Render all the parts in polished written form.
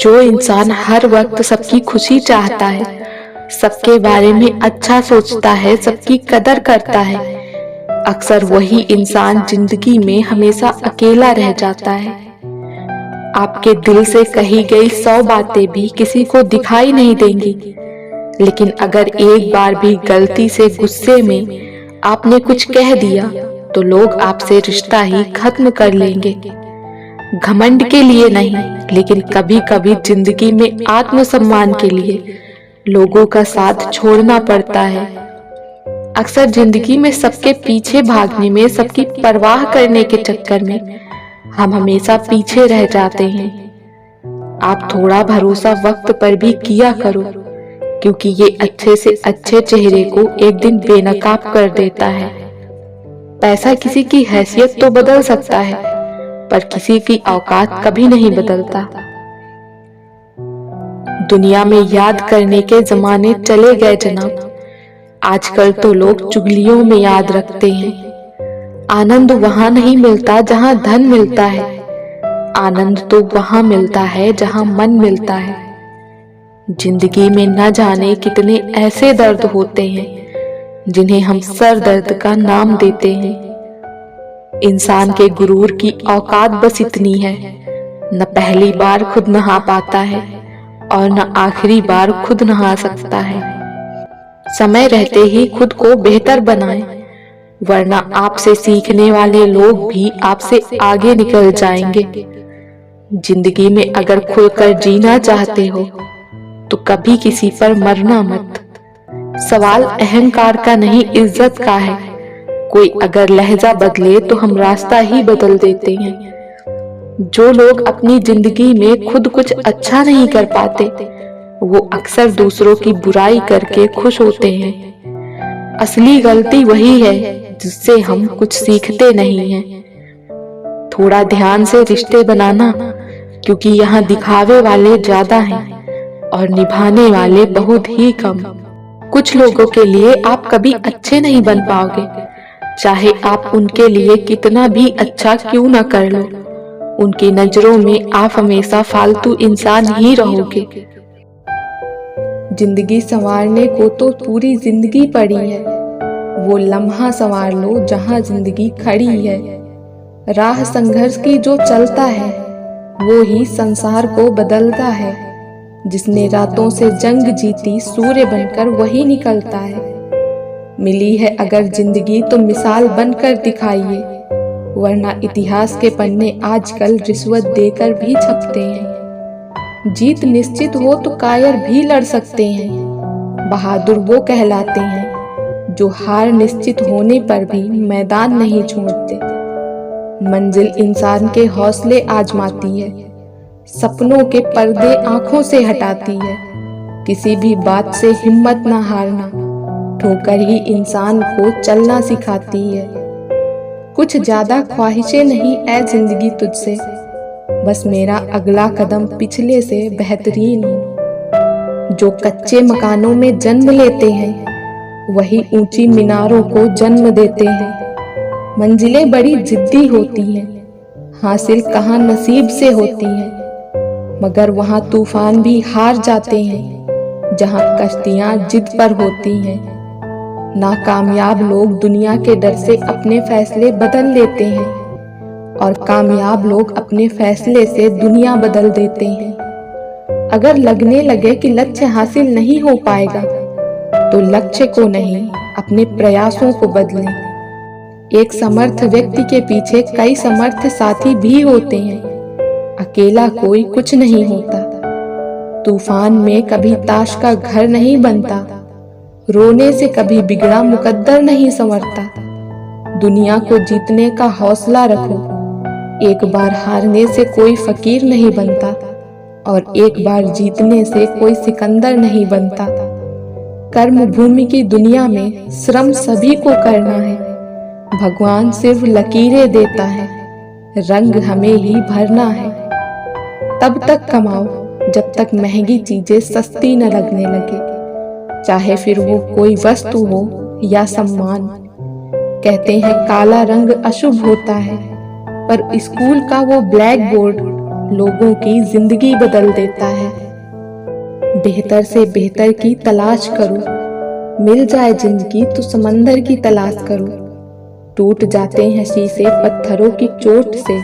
जो इंसान हर वक्त सबकी खुशी चाहता है, सबके बारे में अच्छा सोचता है, सबकी कदर करता है, अक्सर वही इंसान जिंदगी में हमेशा अकेला रह जाता है। आपके दिल से कही गई 100 बातें भी किसी को दिखाई नहीं देंगी, लेकिन अगर एक बार भी गलती से गुस्से में आपने कुछ कह दिया तो लोग आपसे रिश्ता ही खत्म कर लेंगे। घमंड के लिए नहीं, लेकिन कभी कभी जिंदगी में आत्मसम्मान के लिए लोगों का साथ छोड़ना पड़ता है। अक्सर जिंदगी में सबके पीछे भागने में, सबकी परवाह करने के चक्कर में हम हमेशा पीछे रह जाते हैं। आप थोड़ा भरोसा वक्त पर भी किया करो, क्योंकि ये अच्छे से अच्छे चेहरे को एक दिन बेनकाब कर देता है। पैसा किसी की हैसियत तो बदल सकता है, पर किसी की औकात कभी नहीं बदलता। दुनिया में याद करने के जमाने चले गए जनाब, आजकल तो लोग चुगलियों में याद रखते हैं। आनंद वहां नहीं मिलता जहां धन मिलता है, आनंद तो वहां मिलता है जहां मन मिलता है। जिंदगी में न जाने कितने ऐसे दर्द होते हैं जिन्हें हम सर दर्द का नाम देते हैं। इंसान के गुरूर की औकात बस इतनी है, न पहली बार खुद नहा पाता है और न आखिरी बार खुद नहा सकता है। समय रहते ही खुद को बेहतर बनाएं, वरना आपसे सीखने वाले लोग भी आपसे आगे निकल जाएंगे। जिंदगी में अगर खुलकर जीना चाहते हो तो कभी किसी पर मरना मत। सवाल अहंकार का नहीं, इज्जत का है। कोई अगर लहजा बदले तो हम रास्ता ही बदल देते हैं। जो लोग अपनी जिंदगी में खुद कुछ अच्छा नहीं कर पाते, वो अक्सर दूसरों की बुराई करके खुश होते हैं। असली गलती वही है जिससे हम कुछ सीखते नहीं हैं। थोड़ा ध्यान से रिश्ते बनाना, क्योंकि यहाँ दिखावे वाले ज्यादा हैं और निभाने वाले बहुत ही कम। कुछ लोगों के लिए आप कभी अच्छे नहीं बन पाओगे, चाहे आप उनके लिए कितना भी अच्छा क्यों ना कर लो। उनकी नजरों में आप हमेशा फालतू इंसान ही रहोगे। जिंदगी संवारने को तो पूरी जिंदगी पड़ी है, वो लम्हा संवार लो जहां जिंदगी खड़ी है। राह संघर्ष की जो चलता है, वो ही संसार को बदलता है। जिसने रातों से जंग जीती, सूर्य बनकर वही निकलता है। मिली है अगर जिंदगी तो मिसाल बनकर दिखाइए, वरना इतिहास के पन्ने आजकल रिश्वत देकर भी छपते हैं। जीत निश्चित हो तो कायर भी लड़ सकते हैं। बहादुर वो कहलाते हैं जो हार निश्चित होने पर भी मैदान नहीं छोड़ते। मंजिल इंसान के हौसले आजमाती है, सपनों के पर्दे आंखों से हटाती है। किसी भी बात से हिम्मत ना हारना, ठोकर ही इंसान को चलना सिखाती है। कुछ ज्यादा ख्वाहिशें नहीं ऐ जिंदगी तुझसे, बस मेरा अगला कदम पिछले से बेहतरीन हो। जो कच्चे मकानों में जन्म लेते हैं, वही ऊंची मीनारों को जन्म देते हैं। मंजिलें बड़ी जिद्दी होती हैं, हासिल कहाँ नसीब से होती हैं, मगर वहाँ तूफान भी हार जाते हैं जहाँ कश्तियाँ जिद पर होती हैं। नाकामयाब लोग दुनिया के डर से अपने फैसले बदल लेते हैं, और कामयाब लोग अपने फैसले से दुनिया बदल देते हैं। अगर लगने लगे कि लक्ष्य हासिल नहीं हो पाएगा, तो लक्ष्य को नहीं, अपने प्रयासों को बदलें। एक समर्थ व्यक्ति के पीछे कई समर्थ साथी भी होते हैं। अकेला कोई कुछ नहीं होता। तूफान में कभी ताश का घर नहीं बनता, रोने से कभी बिगड़ा मुकद्दर नहीं संवरता। दुनिया को जीतने का हौसला रखो, एक बार हारने से कोई फकीर नहीं बनता, और एक बार जीतने से कोई सिकंदर नहीं बनता। कर्म भूमि की दुनिया में श्रम सभी को करना है। भगवान सिर्फ लकीरें देता है, रंग हमें ही भरना है। तब तक कमाओ जब तक महंगी चीजें सस्ती न लगने लगे, चाहे फिर वो कोई वस्तु हो या सम्मान। कहते हैं काला रंग अशुभ होता है, पर स्कूल का वो ब्लैक बोर्ड लोगों की जिंदगी बदल देता है। बेहतर से बेहतर की तलाश करो, मिल जाए जिंदगी तो समंदर की तलाश करो। टूट जाते हैं शीशे पत्थरों की चोट से,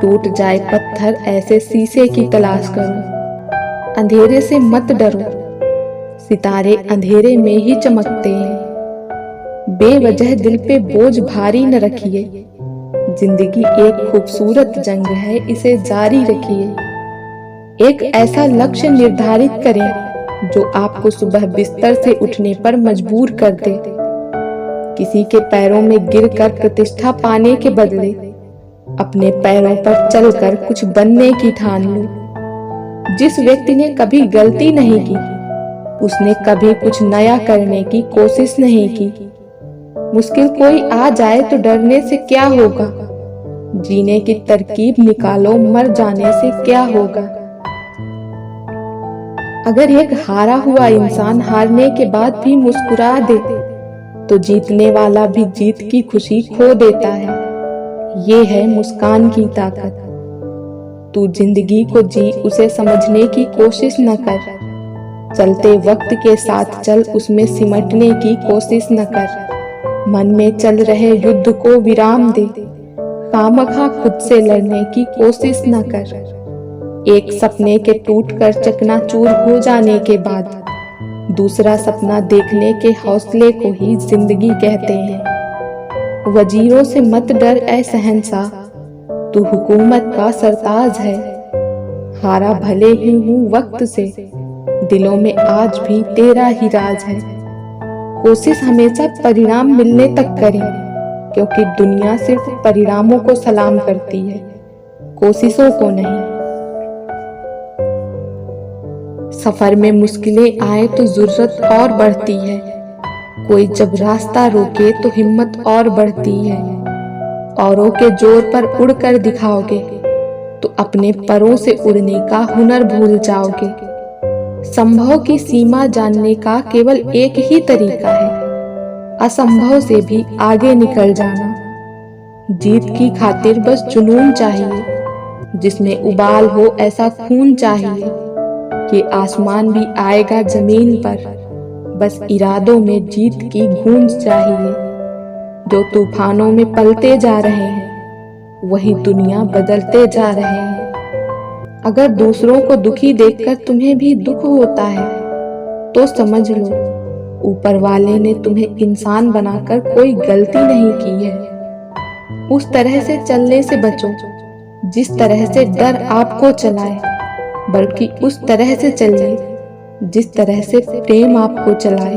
टूट जाए पत्थर ऐसे शीशे की तलाश करो। अंधेरे से मत डरो, सितारे अंधेरे में ही चमकते हैं। बेवजह दिल पे बोझ भारी न रखिए, जिंदगी एक खूबसूरत जंग है, इसे जारी रखिए। एक ऐसा लक्ष्य निर्धारित करें जो आपको सुबह बिस्तर से उठने पर मजबूर कर दे। किसी के पैरों में गिरकर प्रतिष्ठा पाने के बदले अपने पैरों पर चलकर कुछ बनने की ठान लो। जिस व्यक्ति ने कभी गलती नहीं की, उसने कभी कुछ नया करने की कोशिश नहीं की। मुश्किल कोई आ जाए तो डरने से क्या होगा, जीने की तरकीब निकालो, मर जाने से क्या होगा। अगर एक हारा हुआ इंसान हारने के बाद भी मुस्कुरा दे तो जीतने वाला भी जीत की खुशी खो देता है। ये है मुस्कान की ताकत। तू जिंदगी को जी, उसे समझने की कोशिश न कर। चलते वक्त के साथ चल, उसमें सिमटने की कोशिश न कर। मन में चल रहे युद्ध को विराम दे, खामखा खुद से लड़ने की कोशिश न कर। एक सपने के टूटकर चकनाचूर हो जाने के बाद दूसरा सपना देखने के हौसले को ही जिंदगी कहते हैं। वजीरों से मत डर ऐ शहंशाह, तू हुकूमत का सरताज है। हारा भले ही हूँ वक्त से, दिलों में आज भी तेरा ही राज है। कोशिश हमेशा परिणाम मिलने तक करें, क्योंकि दुनिया सिर्फ परिणामों को सलाम करती है, कोशिशों को नहीं। सफर में मुश्किलें आए तो जरूरत और बढ़ती है, कोई जब रास्ता रोके तो हिम्मत और बढ़ती है। औरों के जोर पर उड़कर दिखाओगे तो अपने परों से उड़ने का हुनर भूल जाओगे। संभव की सीमा जानने का केवल एक ही तरीका है, असंभव से भी आगे निकल जाना। जीत की खातिर बस जुनून चाहिए, जिसमें उबाल हो ऐसा खून चाहिए कि आसमान भी आएगा जमीन पर। बस इरादों में जीत की गूंज चाहिए। जो तूफानों में पलते जा रहे हैं, वही दुनिया बदलते जा रहे हैं। अगर दूसरों को दुखी देखकर तुम्हें भी दुख होता है तो समझ लो, ऊपर वाले ने तुम्हें इंसान बनाकर कोई गलती नहीं की है। उस तरह से चलने से बचो जिस तरह से डर आपको चलाए, बल्कि उस तरह से चलिए जिस तरह से प्रेम आपको चलाए।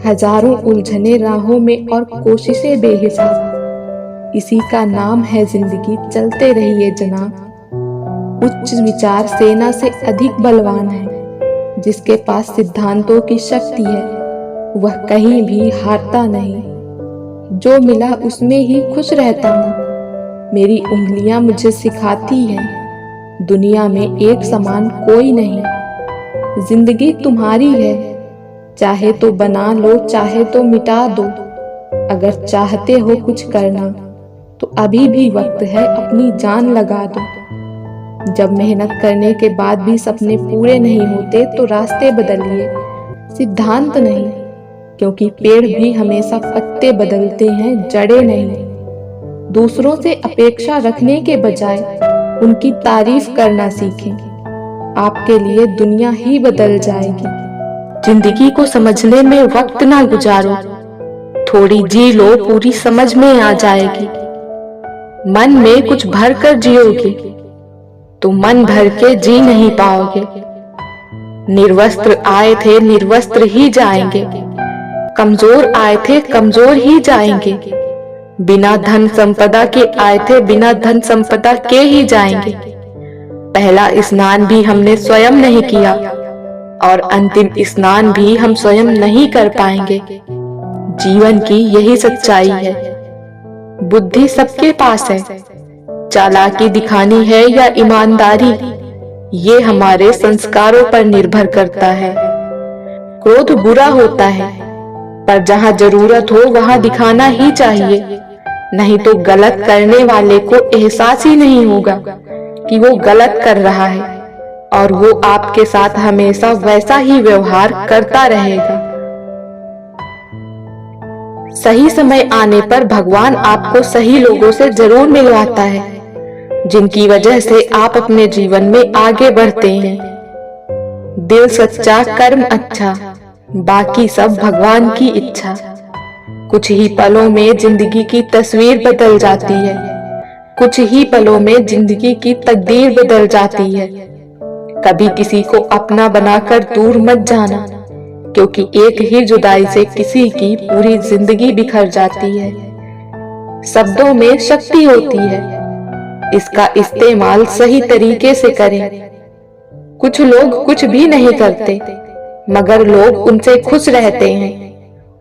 हजारों उलझने राहों में और कोशिशें बेहिसाब, इसी का नाम है जिंदगी, चलते रहिए जनाब। उच्च विचार सेना से अधिक बलवान है, जिसके पास सिद्धांतों की शक्ति है वह कहीं भी हारता नहीं। जो मिला उसमें ही खुश रहता हूँ, मेरी उंगलियां मुझे सिखाती हैं दुनिया में एक समान कोई नहीं। जिंदगी तुम्हारी है, चाहे तो बना लो चाहे तो मिटा दो। अगर चाहते हो कुछ करना तो अभी भी वक्त है, अपनी जान लगा दो। जब मेहनत करने के बाद भी सपने पूरे नहीं होते तो रास्ते बदलिए, सिद्धांत नहीं, क्योंकि पेड़ भी हमेशा पत्ते बदलते हैं, जड़ें नहीं। दूसरों से अपेक्षा रखने के बजाय उनकी तारीफ करना सीखें, आपके लिए दुनिया ही बदल जाएगी। जिंदगी को समझने में वक्त ना गुजारो, थोड़ी जी लो पूरी समझ में आ जाएगी। मन में कुछ भर कर जियोगे तो मन भर के जी नहीं पाओगे। निर्वस्त्र आए थे निर्वस्त्र ही जाएंगे, कमजोर आए थे कमजोर ही जाएंगे। बिना धन संपदा के आए थे बिना धन संपदा के ही जाएंगे। पहला स्नान भी हमने स्वयं नहीं किया और अंतिम स्नान भी हम स्वयं नहीं कर पाएंगे। जीवन की यही सच्चाई है। बुद्धि सबके पास है, चालाकी दिखानी है या ईमानदारी, ये हमारे संस्कारों पर निर्भर करता है। क्रोध बुरा होता है, पर जहाँ जरूरत हो वहाँ दिखाना ही चाहिए, नहीं तो गलत करने वाले को एहसास ही नहीं होगा कि वो गलत कर रहा है और वो आपके साथ हमेशा वैसा ही व्यवहार करता रहेगा। सही समय आने पर भगवान आपको सही लोगों से जरूर मिलवाता है, जिनकी वजह से आप अपने जीवन में आगे बढ़ते हैं। दिल सच्चा, कर्म अच्छा, बाकी सब भगवान की इच्छा। कुछ ही पलों में जिंदगी की तस्वीर बदल जाती है, कुछ ही पलों में जिंदगी की तकदीर बदल जाती है। कभी किसी को अपना बनाकर दूर मत जाना, क्योंकि एक ही जुदाई से किसी की पूरी जिंदगी बिखर जाती है। शब्दों में शक्ति होती है, इसका इस्तेमाल सही तरीके से करें। कुछ लोग कुछ भी नहीं करते, मगर लोग उनसे खुश रहते हैं,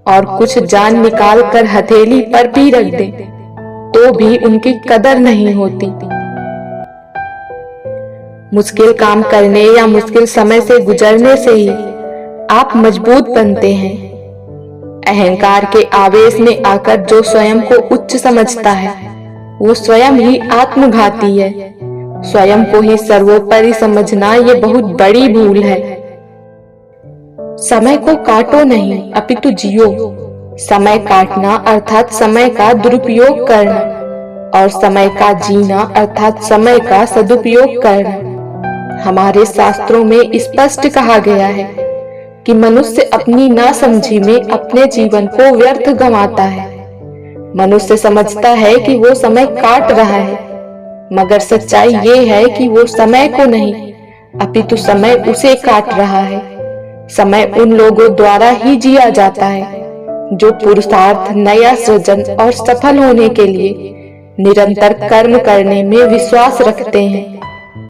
और कुछ जान निकाल कर हथेली पर भी रख दे तो भी उनकी कदर नहीं होती। मुश्किल काम करने या मुश्किल समय से गुजरने से ही आप मजबूत बनते हैं। अहंकार के आवेश में आकर जो स्वयं को उच्च समझता है, वो स्वयं ही आत्मघाती है। स्वयं को ही सर्वोपरि समझना ये बहुत बड़ी भूल है। समय को काटो नहीं, अपितु जियो। समय काटना अर्थात समय का दुरुपयोग करना, और समय का जीना अर्थात समय का सदुपयोग करना। हमारे शास्त्रों में स्पष्ट कहा गया है कि मनुष्य अपनी नासमझी में अपने जीवन को व्यर्थ गंवाता है। मनुष्य समझता है कि वो समय काट रहा है, मगर सच्चाई ये है कि वो समय को नहीं, अपितु समय उसे काट रहा है। समय उन लोगों द्वारा ही जिया जाता है जो पुरुषार्थ, नया सृजन और सफल होने के लिए निरंतर कर्म करने में विश्वास रखते हैं।